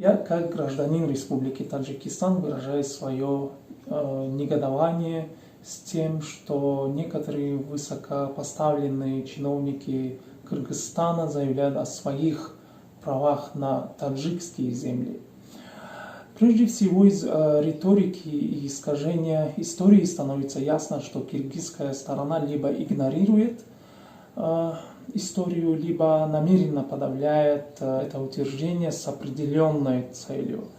Я, как гражданин Республики Таджикистан, выражаю свое негодование с тем, что некоторые высокопоставленные чиновники Кыргызстана заявляют о своих правах на таджикские земли. Прежде всего, из риторики и искажения истории становится ясно, что киргизская сторона либо игнорирует историю, либо намеренно подавляет это утверждение с определенной целью,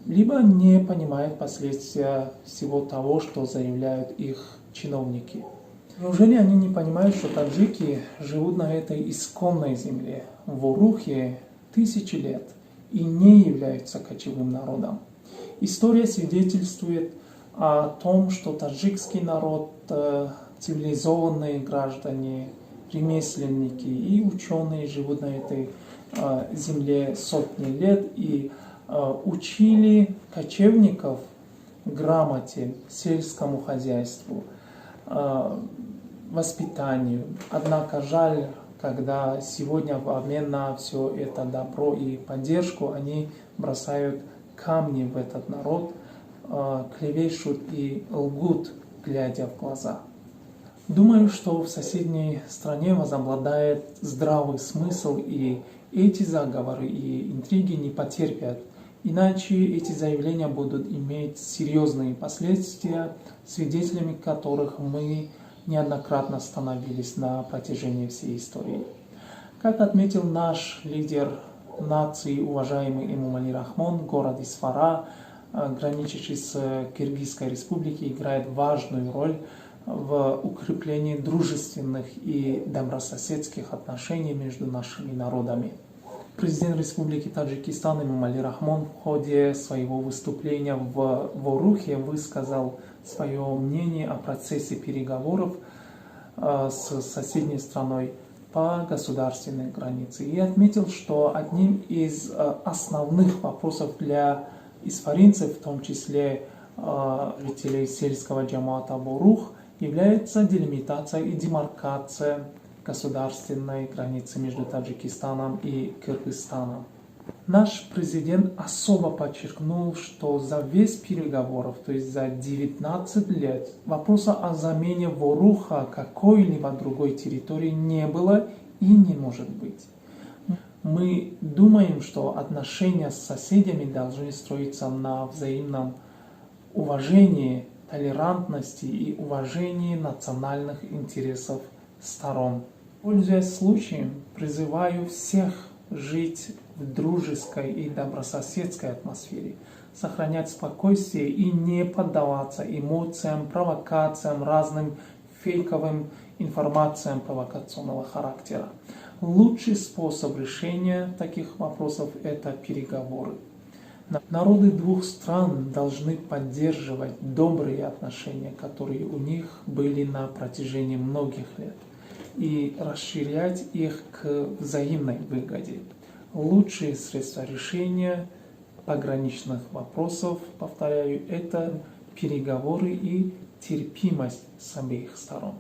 либо не понимает последствия всего того, что заявляют их чиновники. Неужели они не понимают, что таджики живут на этой исконной земле, в Орухе, тысячи лет и не являются кочевым народом? История свидетельствует о том, что таджикский народ цивилизованные граждане, ремесленники и ученые живут на этой земле сотни лет и учили кочевников грамоте, сельскому хозяйству, воспитанию. Однако жаль, когда сегодня в обмен на все это добро и поддержку они бросают камни в этот народ, клевещут и лгут, глядя в глаза. Думаю, что в соседней стране возобладает здравый смысл, и эти заговоры и интриги не потерпят, иначе эти заявления будут иметь серьезные последствия, свидетелями которых мы неоднократно становились на протяжении всей истории. Как отметил наш лидер нации, уважаемый Эмомали Рахмон, город Исфара, граничащий с Киргизской республикой, играет важную роль в укреплении дружественных и добрососедских отношений между нашими народами. Президент Республики Таджикистан Эмомали Рахмон в ходе своего выступления в Орухе высказал свое мнение о процессе переговоров с соседней страной по государственной границе и отметил, что одним из основных вопросов для исфаринцев, в том числе жителей сельского джамаата Орух, является делимитация и демаркация государственной границы между Таджикистаном и Кыргызстаном. Наш президент особо подчеркнул, что за весь переговоров, то есть за 19 лет, вопроса о замене Оруха какой-либо другой территории не было и не может быть. Мы думаем, что отношения с соседями должны строиться на взаимном уважении, толерантности и уважении национальных интересов сторон. Пользуясь случаем, призываю всех жить в дружеской и добрососедской атмосфере, сохранять спокойствие и не поддаваться эмоциям, провокациям, разным фейковым информациям провокационного характера. Лучший способ решения таких вопросов – это переговоры. Народы двух стран должны поддерживать добрые отношения, которые у них были на протяжении многих лет, и расширять их к взаимной выгоде. Лучшие средства решения пограничных вопросов, повторяю, это переговоры и терпимость с обеих сторон.